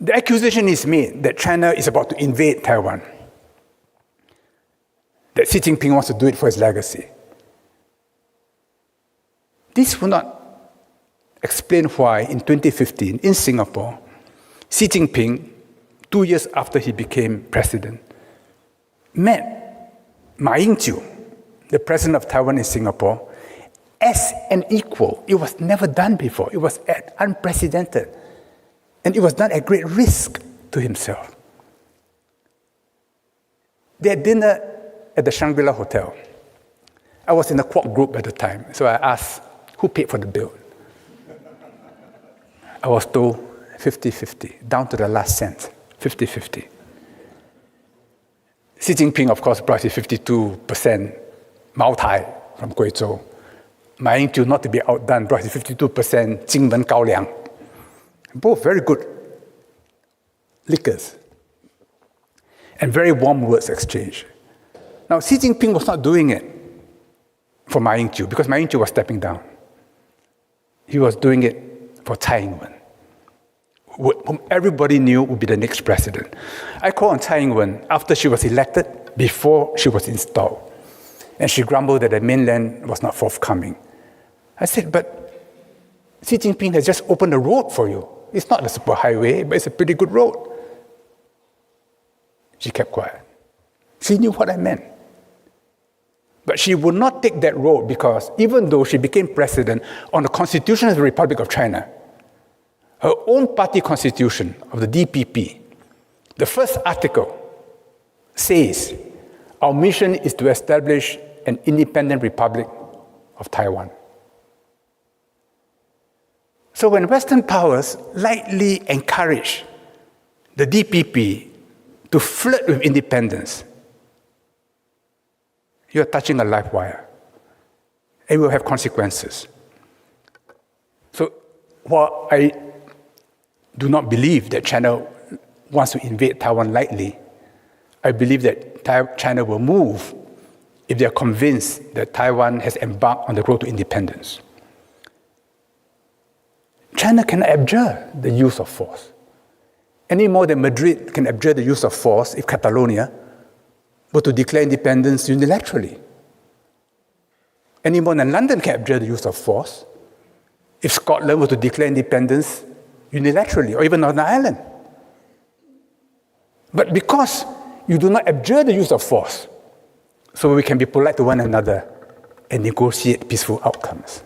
The accusation is made that China is about to invade Taiwan, that Xi Jinping wants to do it for his legacy. This will not explain why in 2015 in Singapore, Xi Jinping, 2 years after he became president, met Ma Ying-jeou, the president of Taiwan in Singapore, as an equal. It was never done before. It was unprecedented. And it was done at great risk to himself. They had dinner at the Shangri-La Hotel. I was in a Quad group at the time, so I asked, who paid for the bill? I was told 50-50, down to the last cent, 50-50. Xi Jinping, of course, brought his 52% Mao Tai from Guizhou. Ma Ying-jeou, not to be outdone, brought his 52% Jingmen Gaoliang. Both very good liquors and very warm words exchanged. Now, Xi Jinping was not doing it for Ma Ying-jeou because Ma Ying-jeou was stepping down. He was doing it for Tsai Ing-wen, whom everybody knew would be the next president. I called on Tsai Ing-wen after she was elected, before she was installed. And she grumbled that the mainland was not forthcoming. I said, but Xi Jinping has just opened a road for you. It's not a superhighway, but it's a pretty good road. She kept quiet. She knew what I meant. But she would not take that road because even though she became president on the Constitution of the Republic of China, her own party constitution of the DPP, the first article says, our mission is to establish an independent republic of Taiwan. So when Western powers lightly encourage the DPP to flirt with independence, you're touching a live wire. It will have consequences. So while I do not believe that China wants to invade Taiwan lightly, I believe that China will move if they are convinced that Taiwan has embarked on the road to independence. China cannot abjure the use of force, any more than Madrid can abjure the use of force if Catalonia were to declare independence unilaterally. Any more than London can abjure the use of force if Scotland were to declare independence unilaterally, or even Northern Ireland. But because you do not abjure the use of force, so we can be polite to one another and negotiate peaceful outcomes.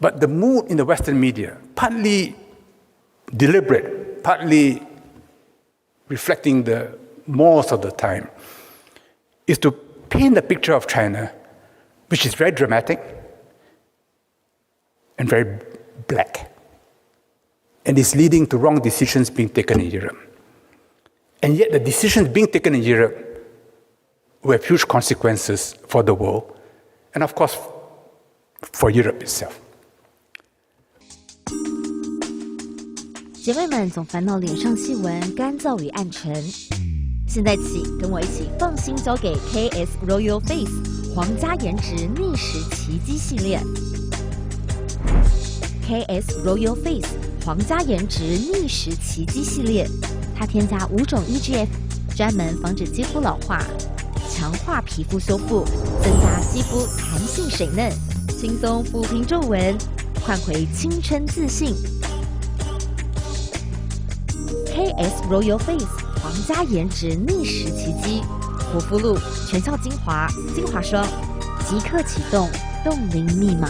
But the mood in the Western media, partly deliberate, partly reflecting the mores of the time, is to paint a picture of China which is very dramatic and very black, and is leading to wrong decisions being taken in Europe. And yet the decisions being taken in Europe will have huge consequences for the world, and of course, for Europe itself. 姐妹们总烦恼脸上细纹、干燥与暗沉，现在起跟我一起放心交给 KS Royal Face 皇家颜值逆时奇迹系列。KS Royal Face 皇家颜值逆时奇迹系列，它添加5种 EGF， 专门防止肌肤老化，强化皮肤修复，增加肌肤弹性水嫩，轻松抚平皱纹，换回青春自信。KS Royal Face 皇家颜值逆时奇迹，护肤露、全效精华、精华霜，即刻启动冻龄密码。